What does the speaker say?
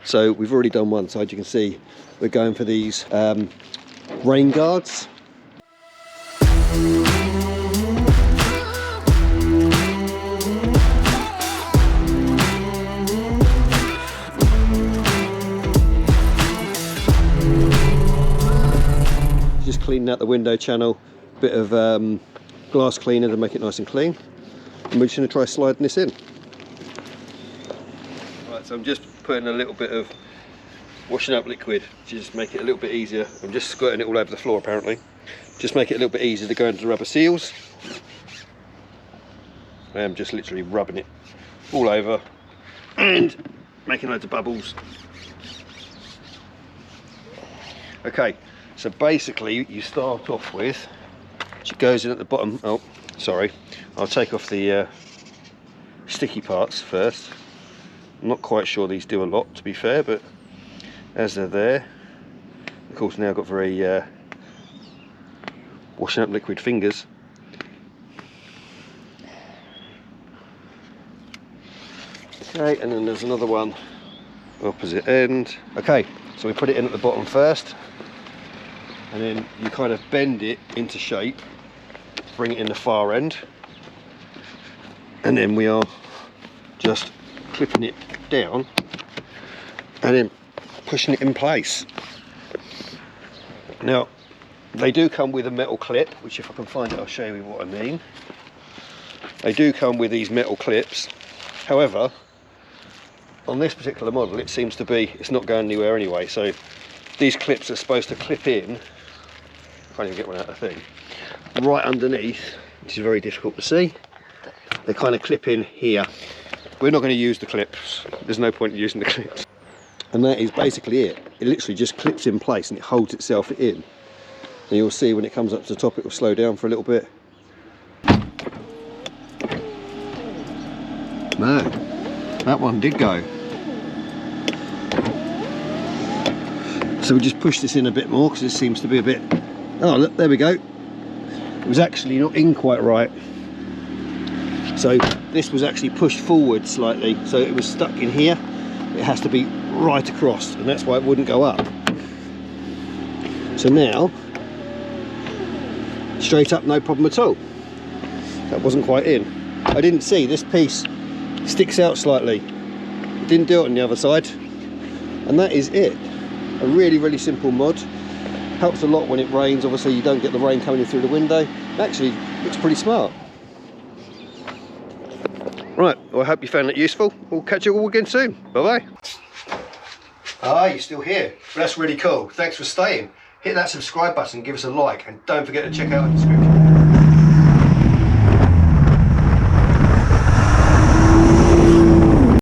So we've already done one side. You can see we're going for these rain guards. Just cleaning out the window channel, bit of glass cleaner to make it nice and clean, and we're just going to try sliding this in. Right, so I'm just putting a little bit of washing up liquid to just make it a little bit easier. I'm just squirting it all over the floor apparently. Just make it a little bit easier to go into the rubber seals. I'm just literally rubbing it all over and making loads of bubbles. Okay, so basically you start off with, it goes in at the bottom. Oh, sorry, I'll take off the sticky parts first. I'm not quite sure these do a lot, to be fair, but as they're there, of course now I've got very washing up liquid fingers. Okay, and then there's another one opposite end. Okay, so we put it in at the bottom first, and then you kind of bend it into shape, bring it in the far end, and then we are just clipping it down and then pushing it in place. Now they do come with a metal clip, which if I can find it I'll show you what I mean. They do come with these metal clips, however on this particular model it seems to be it's not going anywhere anyway, so these clips are supposed to clip in, can't even get one out of the thing, right underneath, which is very difficult to see. They kind of clip in here. We're not going to use the clips, there's no point in using the clips. And that is basically it. It literally just clips in place and it holds itself in. And you'll see when it comes up to the top it will slow down for a little bit. No, that one did go. So we just push this in a bit more because this seems to be a bit, oh look, there we go. It was actually not in quite right. So this was actually pushed forward slightly, so it was stuck in here. It has to be right across, and that's why it wouldn't go up. So now, straight up, no problem at all. That wasn't quite in. I didn't see, this piece sticks out slightly. It didn't do it on the other side. And that is it. A really, really simple mod. Helps a lot when it rains. Obviously you don't get the rain coming in through the window. It actually looks pretty smart. Right, well, I hope you found it useful. We'll catch you all again soon. Bye-bye. Ah, you're still here. Well, that's really cool. Thanks for staying. Hit that subscribe button, give us a like, and don't forget to check out the description.